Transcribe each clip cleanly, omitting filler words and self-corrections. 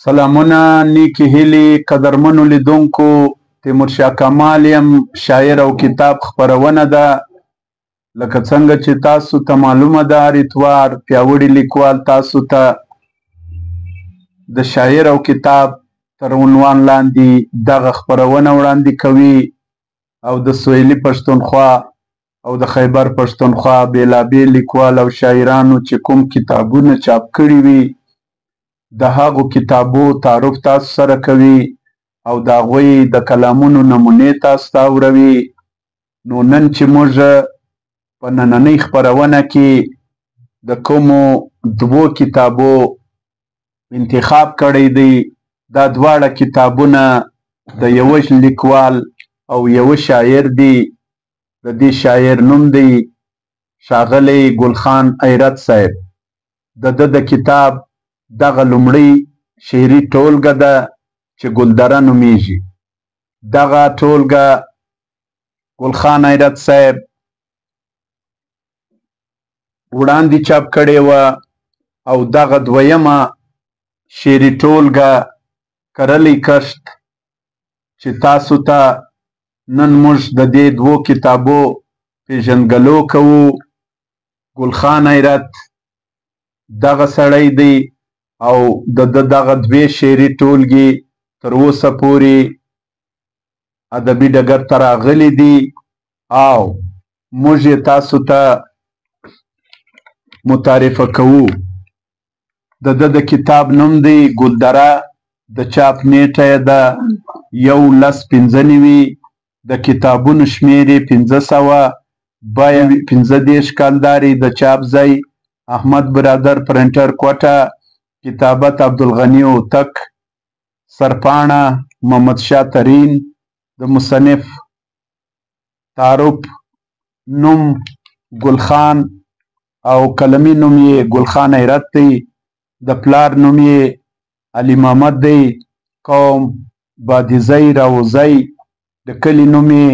سلامونه نیکی هیلې قدرمنو لیدونکو تیمورشاه کمال یم شاعر او کتاب خپرونه ده لکه څنګه چې تاسو ته معلومه ده هر اتوار پیاوړي لیکوال تاسو ته د شاعر او کتاب تر عنوان لاندې دغه خپرونه وړاندې کوي او د سویلي پښتونخوا او د خیبر پښتونخوا بېلابېل لیکوال او شاعرانو چې کوم کتابونه چاپ کړي وي د هغو کتابو تعارف تاسو سره کوي او د هغوی د کلامونو نمونې تاسو ته اوروي. نو نن چې موږ په نننۍ خپرونه کې د کومو دوو کتابو انتخاب کړی دی دا دواړه کتابونه د یوه لیکوال او یوه شاعر دي. د دې شاعر نوم دی ښاغلی ګلخان ایرت صاحب. د ده د کتاب دغه لومړۍ شعري ټولګه ده چې ګلدره نومیږي. دغه ټولګه ګلخان ایرت صاحب وړاندې چاپ کړې وه او دغه دویمه شعري ټولګه کرلی کښت چې تاسو ته نن موږ د دې دوو کتابو پیژندګلو کوو. ګلخان ایرت دغه سړی دی او د دغه دوې شعري ټولګې تر اوسه پورې ادبي ډګر ته راغلي دي او موږ یې تاسو ته متعرفه کوو. د ده د کتاب نوم دی ګلدره. د چاپ نیټه یې ده 11/15. د کتابونو شمېر یې 500 بیه 15 کالداري. د چاپ ځای احمد برادر پرنټر کوټه. کتابت عبدالغني اوتک. سرپاڼه محمد شاه ترین. د مصنف تعارف نوم ګلخان او قلمي نوم یې ګلخان ایرت دی. د پلار نوم یې علي محمد دی. قوم بادیزی راوزی. د کلي نوم یې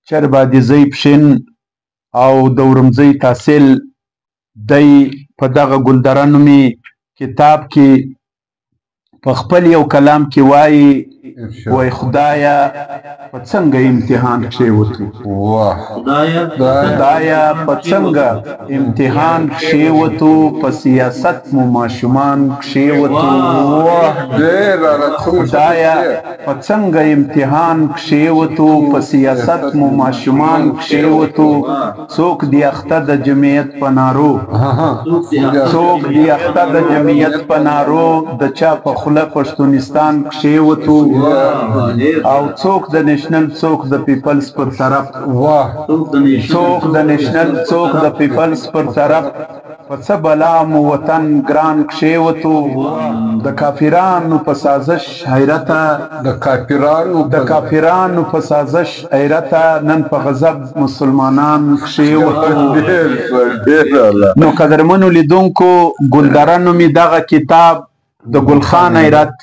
چر بادیزی پښین او د ورمزی تحصیل دی. په دغه ګلدره نومي کتاب کې په خپل یو کلام کې وایي وای خدایا په څنګه امتحان کښېوتو. خدایا په څنګه امتحان کښېوتو په سیاست مو ماشومان کښېوتو. خدایا په څنګه امتحان کښېوتو په سیاست مو ماشومان کښېوتو. څوک دی اخته د جمعیت په نارو. څوک دی اخته د جمعیت په نارو. د چا په خوله پښتونستان کښېوتو او څوک د نېشنل څوک د پیپلز پر طرف. څوک د نېشنل څوک د پیپلز پر طرف. په څه بلا مو وطن ګران کښېوتو. د کافرانو په سازش حیرته. د کافرانو په سازش حیرته. نن په غضب مسلمانان کښېوتو. نو قدرمنو لیدونکو ګلدره نومي دغه کتاب د ګلخان ایرت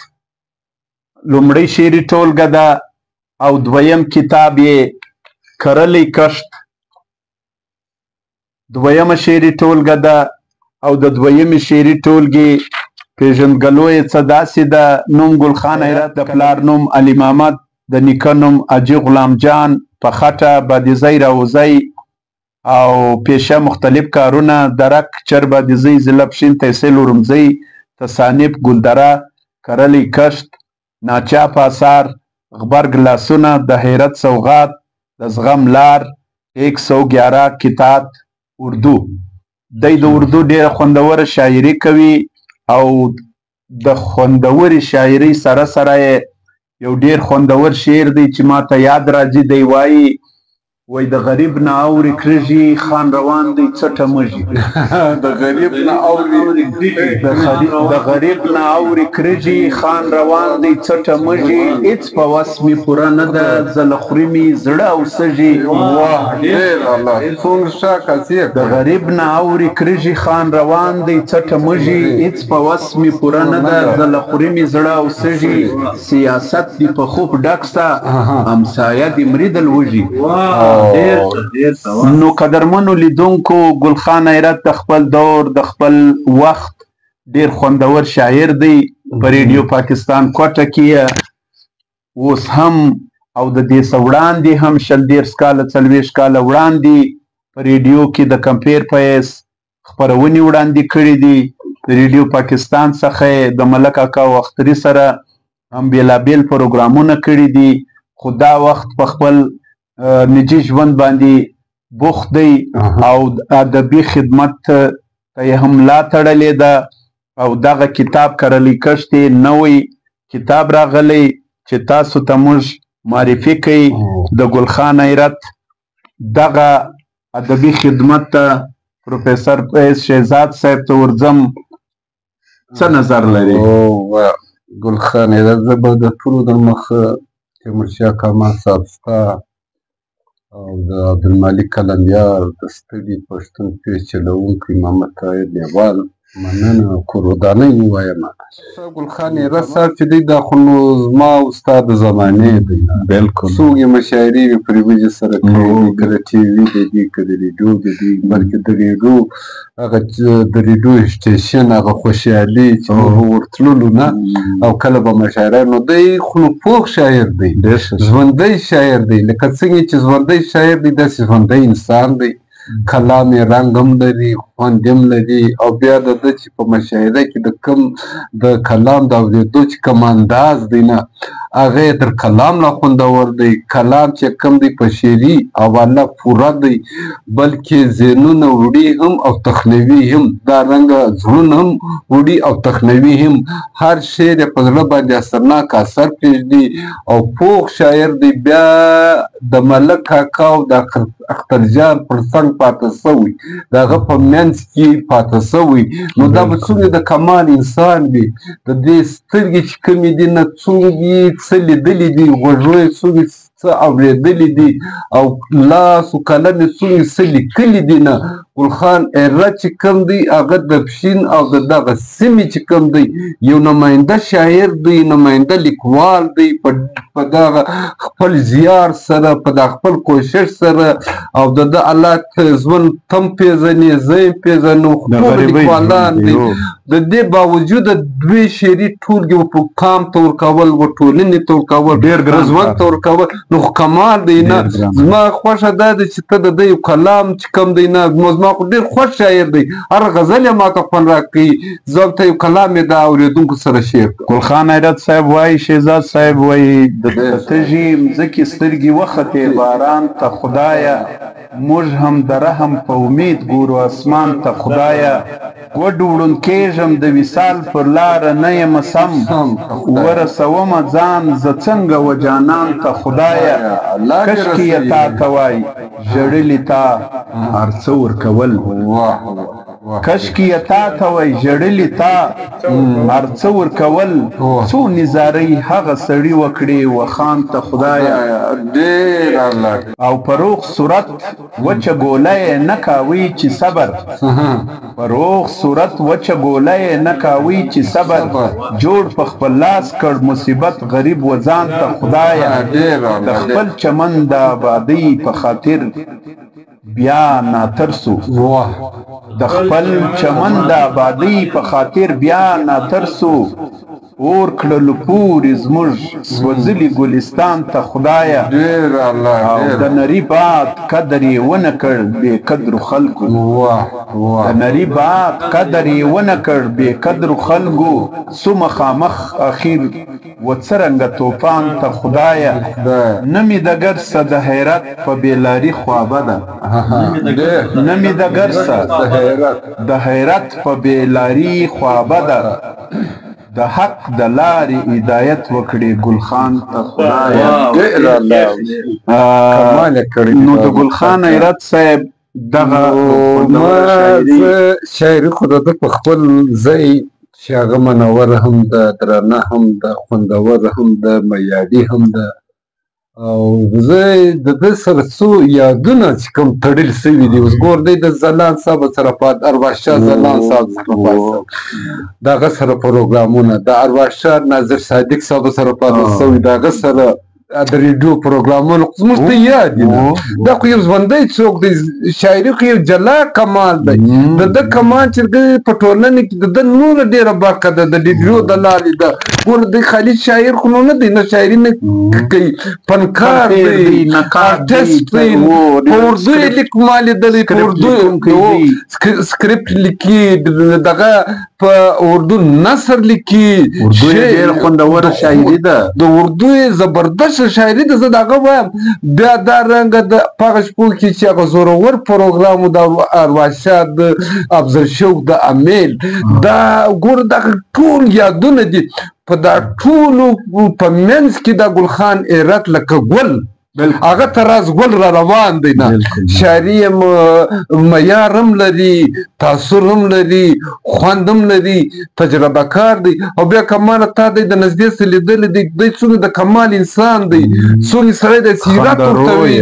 لومړی شعري ټولګه ده او دویم کتاب یې کرلی کښت دویمه شعري ټولګه ده او د دویمې شعري ټولګې پیژندګلو یې څه داسې ده. نوم ګلخان ایرت. د پلار نوم علي محمد. د نیکه نوم حاجي غلام جان. په خټه بادیزی راوزی او پیشه مختلف کارونه. درک چر بادیزی ضلع پښین تحصیل ورمزی. تصانیف ګلدره. کرلی کښت. ناچاپ آثار غبرګ لاسونه. د حیرت سوغات. د زغم لار 111 کتاب اردو. دی د اردو ډیره خوندوره شاعري کوي او د خوندورې شاعرۍ سره سره یو ډیر خوندور شعر دی چې ما ته یاد راځي. دی وایي وای د غریب نه اوري کریږي خان روان دی څټه مږي. د غریب نه اوري کریږي خان روان دی څټه مږي. هېڅ په وس مې پوره نه ده زله خوري مې زړه او سږي. د غریب نه اوري کریږي خان روان دی څټه مږي. هېڅ په وس مې پوره نه ده زله خوري مې زړه او سږي. سیاست دی په خوب ډک سه همسایه دې مري د لوږي. نو قدرمنو لیدونکو ګلخان ایرت د خپل دور د خپل وخت ډیر خوندور شاعر دی. په ریډیو پاکستان کوټه کې اوس هم او د دې څه وړاندې هم 40 کاله 40 کاله وړاندې په ریډیو کې د کمپیر په حیث خپرونې وړاندې کړي دي. د ریډیو پاکستان څخه د ملک اکا او اختري سره هم بېلابېل پروګرامونه کړي دي، خو دا وخت په خپل نجي ژوند باندې بوخت دی او ادبي خدمت ته یې هم ملا تړلې ده. او دغه کتاب کرلی کښت نوی کتاب راغلی چې تاسو ته موږ معرفي کوي د ګلخان حیرت. دغه ادبي خدمت ته پروفیسر فیض شهزاد صاحب ته ورځم، څه نظر لري؟ ګلخان حیرت زه به د ټولو در مخه تیمورشاه کمال صاحب ستا او د عبدالمالک قلندیار د ستړي پښتون پیج چلوونکي محمد طاهر لیوال مننه او کورودانۍ ووایم. ګلخان حیرت صاحب چې دی دا خو نو زما او ستا د زمانې دی. بلکل څوک یې مشاعرې وي په ریوجې سره کوي، که د ټي وي د دي که د ریډیو د دي، بلکې د ریډیو هغه د ریډیو سټیشن هغه خوشحالي چې موږ ورتللو نه او کله به مشاعره نو دی خو نو پوخ شاعر دی، ژوندی شاعر دی. لکه څنګه چې ژوندی شاعر دی داسې ژوندی انسان دی. کلام یې رنګ هم لري، خوند هم لري. او بیا د ده چې په مشاعره کې د کم د کلام د اورېدو چې کم انداز دی نه هغه یې تر کلام لا خوندور دی. کلام چې کم دی په شعري حواله پوره دی، بلکې ذهنونه وړي هم او تخنوي هم، دا رنګه زړونه هم وړي او تخنوي هم. هر شعر یې په زړه باندې اثرناک اثر پرېږدي او پوخ شاعر دی. بیا د ملک کاکا او د اخترجان پر څنګ پاته سوی، د هغه په منځ کې پاته سوی، نو دا به څومره د کمال انسان وي. د دې سترګې چې کومې دي نه څومره څه لیدلي دي، غوږونه یې څومره څه اورېدلي دي او لاس و قلم یې څومره څه لیکلي دي نه. ګلخان حیرت چې کوم دی هغه د پښین او د دغه سیمې چې کوم دی یو نماینده شاعر دی، نماینده لیکوال دی. په دغه خپل زیار سره، په دغه خپل کوشش سره او د ده حالات ژوند تم پېژني، زه یې پېژنم، ټول لیکوالان دي. د دې باوجود دوی شعري ټولګې په قام ته ورکول، و ټولنې ته ورکول، ژوند ته ورکول، نو خو کمال دی نه. زما خوښه دا ده چې ته د ده یو کلام چې کوم دی نه، زما خو ډېر خوښ شاعر دی، هر غزل یې ماته خوند راکوي. زه ته یو کلام یې د اورېدونکو سره شعر کړم. ګلخان حیرت صاحب وایي، شهزاد صاحب وایي د تږي مځکې سترګې وختې باران ته خدایه، موږ هم د رحم په امید ګورو اسمان ته خدایه. وډوړون کېږم د وصال پر لاره نه یم سم، ورسومه ځان زه څنګه و جانان ته خدایه. کشکې یې تا ته وایي ژړلي تا هر څه ورکول، کشکې یې تا ته وایي ژړلي تا هر څه ورکول. څو نظارۍ هغه سړي وکړې وخان ته خدایه. او په روغ صورت وچه ګوله یې نه کاوي چې صبر، په روغ صورت وچه ګوله یې نه کاوي چې صبر. جوړ په خپل لاس کړ مصیبت غریب و ځان ته خدایه. د خپل چمن د آبادۍ په خاطر بیا ناترسو، د خپل چمن د آبادۍ په خاطر بیا ناترسو. اور کړلو پورې زموږ سوځلي ګلستان ته خدایه. او د نري باد قدر یې ونه کړ بې قدرو خلکو، د نري باد قدر یې ونه کړ بې قدرو خلکو. سو مخامخ اخیر و څرنګه طوفان ته خدایه. نه مې د ګرسه د حیرت په بېلاري خوابه ده، نه مې د ګرسه د حیرت په بېلاري خوابه ده. د حق د لارې هدایت وکړي ګلخان ته خدایه. نو د ګلخان حیرت صاحب دغه شاعري خو د ده په خپل ځای چې هغه منور هم ده، درنه هم ده، خوندور هم ده، معیاري هم ده. او زه د ده سره څو یادونه چې کوم تړل سوي دي. اوس ګور دی د ځلان صاحب سره ارواښاد ځلان صاحب د هغه سره پروګرامونه، د ارواښاد ناظر صادق صاحب سره پاته سوي، د هغه سره د ریډیو پروګرامونو زموږ ته یاد دي نه دا خو یو ژوندی څوک دی شاعري خو یو جلا کمال دی د ده کمال چې په ټولنه کې د ده نوره ډېره برخه ده د ریډیو د لارې ده ګوره دی خالي شاعر خو نو نه دی نه شاعري نه کوي فنکار دی آرټسټ دی په اردو یې لیکما لیدلی په اردو سکرپټ لیکي دغه په اردو نثر لیکي اردو یې ډېره خوندوره شاعري ده د اردو یې زبردست شاعري ده زه د هغه وایم بیا دا رنګه د په هغه شپو کې چې هغه زورور پروګرام و د ارواښاد د افضل شوق د امیل دا ګوره دغه ټول یادونه دي په دا ټولو په منځ کې د ګلخان ایرت لکه ګل هغه ته راز ګل را روان دی نه شاعري معیار هم لري تاثر هم لري خوند هم لري تجربه کار دی او بیا کمال تا دی د نږدې څه لیدلی دی دی څومره د کمال انسان دی څومره سړی د سیرت ورته وایي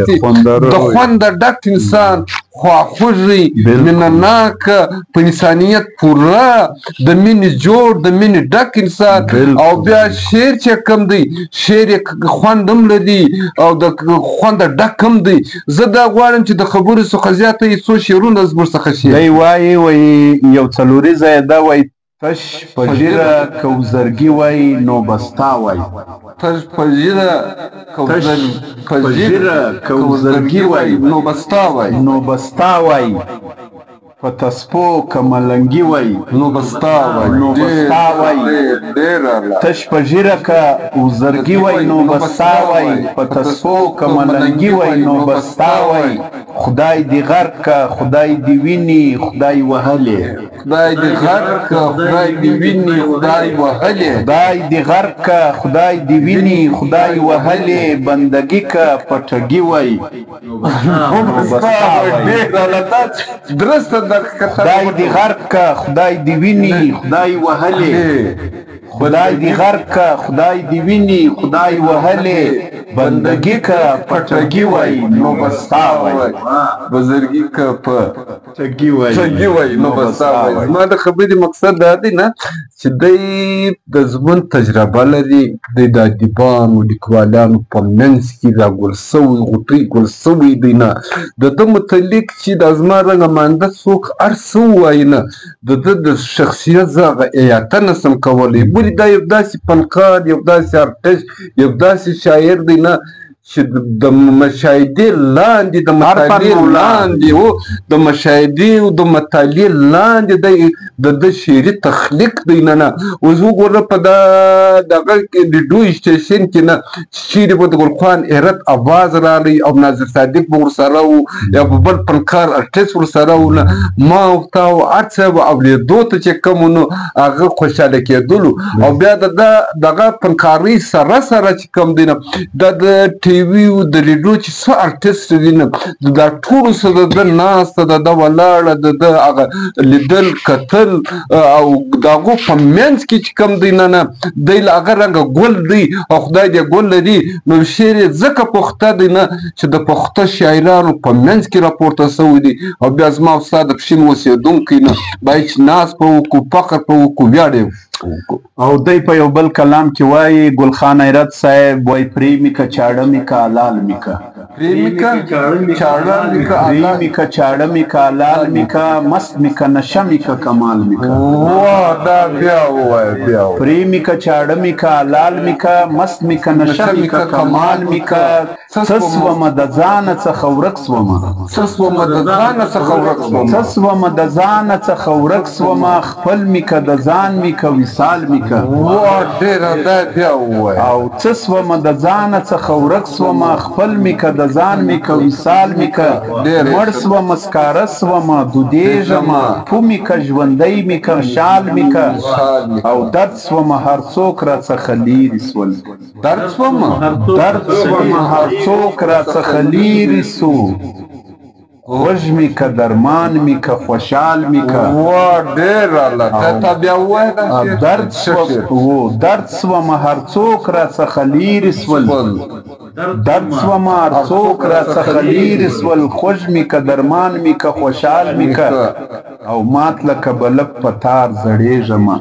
د خونده ډک انسان خواخوږی مینه ناکه په انسانیت پوره د مینې جوړ د مینې ډک انسان او بیا شعر چې کوم دی شعر یې خوند هم لري او د خونده ډک هم دی زه دا غواړم چې د خبرو څخه زیاته یې څو شعرونه زموږ څخه شي دی وایي یو څلوریزه یې دا وایي تش په ږیره کوزرګي وایي نو بستا وایي تش په ږیره کوزرګي وایي نو بستا وایي په تسپو که ملنګي وایي نو بستا وایي تش په ږیره که وزرګي وایي نو بستا وایي په تسپو که ملنګي وایي نو بستا وایي خدای دې غرق که خدای دې ویني خدای وهلې خدای دې غرق که خدای دې ویني خدای وهلې خدای دې غرق که خدای دې ویني خدای وهلې بندګي که پټګي وایي درسته خدای دې غرق که خدای دې ویني خدای وهلې خدای دې غرق که خدای دې ویني خدای وهلې بندګي که پټګي وایي نو بستا وایي بزرګي که پټګي وایي نو بستا وایي زما د خبرې مقصد دا دی نه چې دی د ژوند تجربه لري دی د ادیبانو لیکوالانو په منځ کې دا ګل سوی دی نه د ده متعلق چې دا زما رنګه مانده څوک هر څه ووایي نه د ده د شخصیت زه هغه احاطه نسم کولی ولې دا یو داسې فنکار یو داسې آرټسټ یو داسې شاعر دی نه چې د مشاهدې لاندې د مطالعې لاندې د مشاهدې او د مطالعې لاندې د ده شعري تخلیق دی نه اوس وګوره په دغه ریډیو سټیشن کې نه چیرې به د ګلخان ایرت اواز راغلی او ناظر صادق به ورسره و یا به بل فنکار آرټسټ ورسره و نه ما او تا او هر څه به اورېدو ته چې کوم نو هغه خوشحاله کېدلو او بیا دغه فنکارۍ سره چې کوم دی نه دا د ټي وي او د ریډیو چې څه آرټسټ دي نه دا ټولو سره د ده ناسته د ده ولاړه د ده هغه لیدل کتل او د هغو په منځ کې چې کوم دی نه دی له هغه رنګه ګل دی او خدای دې ګل لري نو شعر یې ځکه پخته دی نه چې د پخته شاعرانو په منځ کې راپورته سوی دی او بیا زما او ستا د پښین اوسېدونکی نه باید چې ناز په وکړو فخر په وکړو ویاړ یې او دی په یو بل کلام کې وایي ګلخان ایرت صاحب وایي پریمیکه چاړه میکه حلال میکه پریمیکه چاړه میکه حلال میکه مست میکه نشه میکه کمال میکه دا بیا ووایه پریمیکه چاړه میکه حلال میکه مست میکه نشه میکه کمال میکه څه سومه د ځانه څخه ورک سومه خپل میکه د ځان میکه وصال میکه او څه سومه د ځانه څخه ورک سومه خپل میکه د ځان میکه وصال میکه مړ سومه سکاره سومه دودېږمه پو میکه ژوندی میکه شال میکه او درد سومه هر څوک راڅخه لیرې سول درد سومه هر څوک راڅخه لیرې سو خوږ میکه درمان میکه خوشحال میکه درد سومه هر څوک راڅخه لیرې سول درد سوما څوک راڅخه لیرې سول خوږ مې که درمان مې که خوشحال مې که او مات لکه بلب په تار زړېږمه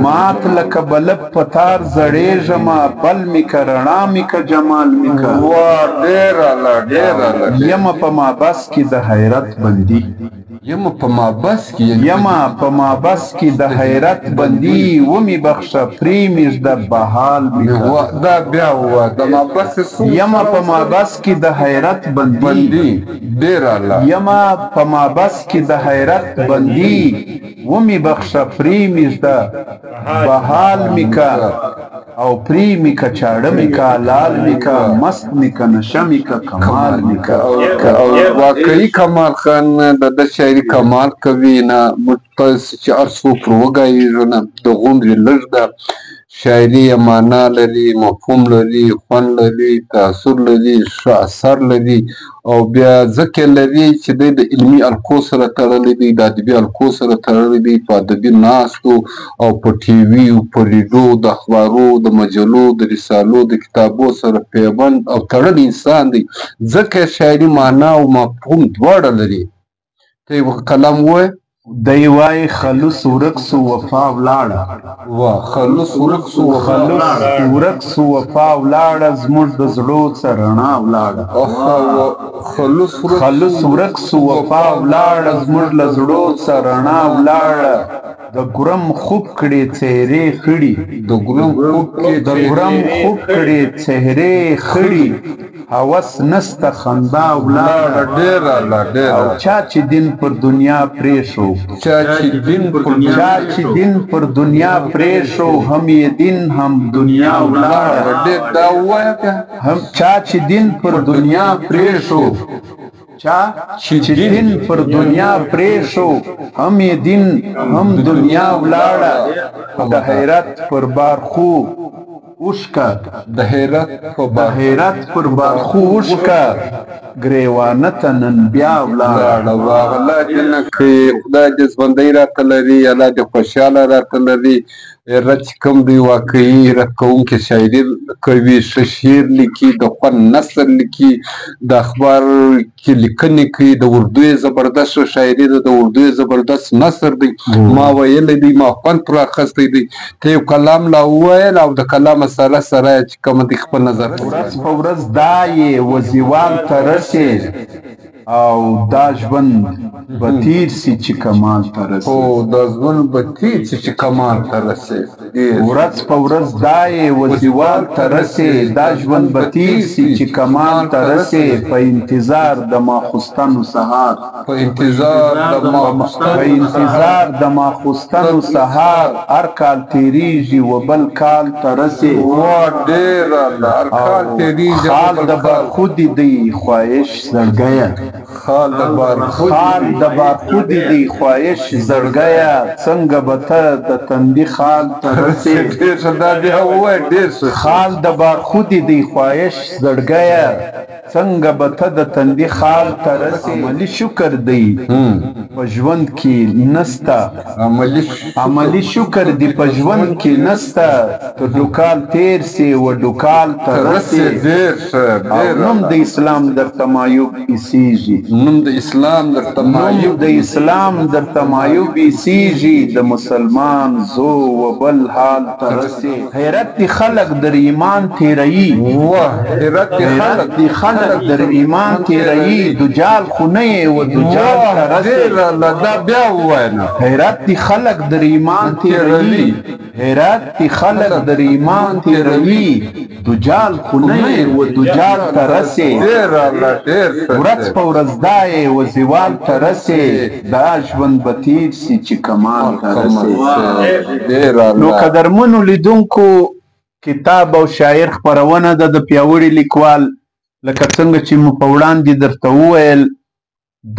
مات لکه بلب په تار زړېږمه بل مې که رڼا مې که جمال مې که یمه په مابس کې د حیرت بندي یمه په مابس کې د حیرت بندي ومې بخښه پرې مې ږده بحال مې که دا بیا ووایه د مابس یمه په مابس کې د حیرت بندي یمه په مابس کې د حیرت بندي ومې بخښه پرې مې ږده بحال مې که او پرې مې که چاړه مې که لال مې که مست مې که نشه مې که کمال مې که واقعي کمال خان د شاعري کمال کوي نه موږ چې هر څوک پر وګایو نه د غوندې لږ ده شاعري معنا لري مفهوم لري خوند لري تاثر لري ښه اثر لري او بیا ځکه لري چې دی د علمي القو سره تړلی دی د ادبي القو سره تړلی دی په ادبي ناستو او په ټي وي په ریډیو د اخبارو د مجلو د رسالو د کتابو سره پیوند او تړلی انسان دی ځکه شاعري معنا او مفهوم دواړه لري ته یو کلام ووایه دی وای خلوص ورک سو وفا ولاړه خلوص ورک سو وفا ولاړه زموږ د زړو څه رڼا ولاړه خلوص ورک سو وفا ولاړه زموږ له زړو څه رڼا ولاړه د ګرم خوب کړي څهرې خړي هوس نسته خندا ولاړه او چا چې دین پر دنیا پرېښو هم یې دین هم دنیا ولاړه چا چې دین پر دنیا پرېښو هم یې دین هم دنیا ولاړه د حیرت پر بار خو اوښکه د حیرت پر بارخو اوښکه ګریوانه ته نن بیا ولاړه الله دې نه کړي خدای دې ژوندی راته لري الله دې خوشحاله راته لري رد چې کوم دی واقعي رد کوونکي شاعري کوي ښه شعر لیکي د خوند نثر لیکي د اخبار کې لیکنې کوي د اردو یې زبردست شاعري ده د اردو یې زبردست نثر دی ما ویلی دی ما خوند پر اخیستی دی ته یو کلام لا وویل او د کلام مسله سره چې کومه دی خپل نظر ورځ په ورځ دا یې وزیوال ته رسې او دا ژوند به تیر سي چې کمال ته رسي ورځ په ورځ دا یې وزیوال ته رسې دا ژوند به تیر سي چې کمال ته رسې په انتظار د ماخوستنو سهار هر کال تیریږي و بل کال ته رسې خال د بارخودي دی خواهش زړګیه څنګه به ته د تندي خال ته رسې خال د بارخودي دی خواهش زړګیه څنګه به ته د تندي خال ته رسې عملي شکر دی په ژوند کې نسته عملي شکر دی په ژوند کې نسته تر ډوکال تیر سي و ډوکال ته رسې نوم د اسلام درته معیوب ایسیږي د مسلمان زو و بل حال ته رسې حیرت دی خلق در ایمان تیرهی دجال خونه و دجال ته رسې حیرت دی خلق در ایمان تیرهی دجال خونه و دجال ته رسې ورځ په ورځ دا یې وزیوال ته رسې دا ژوند به تیر سي چې کمال ته رسې نو قدرمنو لیدونکو کتاب او شاعر خپرونه ده د پیاوړي لیکوال لکه څنګه چې مو په وړاندې درته وویل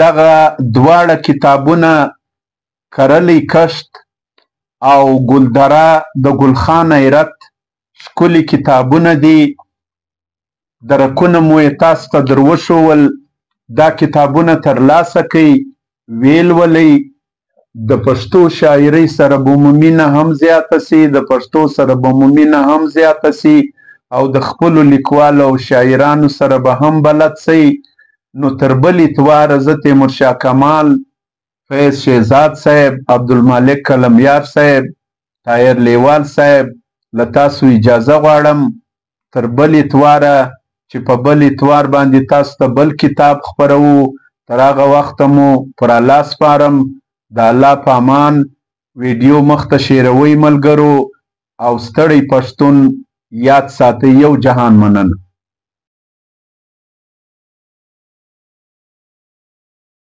دغه دواړه کتابونه کرلی کشت او ګلدره د ګلخان ایرت ښکلي کتابونه دي درکونه مو یې تاسو ته در وښول دا کتابونه ترلاسه کړئ ویل ولئ د پښتو شاعرۍ سره به مو مینه هم زیاته سي د پښتو سره به مو مینه هم زیاته سي او د خپلو لیکوالو او شاعرانو سره به هم بلد سئ. نو تر بل اتواره زه تیمورشاه کمال، فیض شهزاد صاحب، عبدالمالک کلمیار صاحب، طاهر لیوال صاحب له تاسو اجازه غواړم تر بل اتواره چې په بل اتوار باندې تاسو ته بل کتاب خپروو. تر هغه وخته مو پر الله سپارم. د الله په امان. ویډیو مخته شیروئ ملګرو، او ستړی پښتون یاد ساتئ. یو جهان مننه.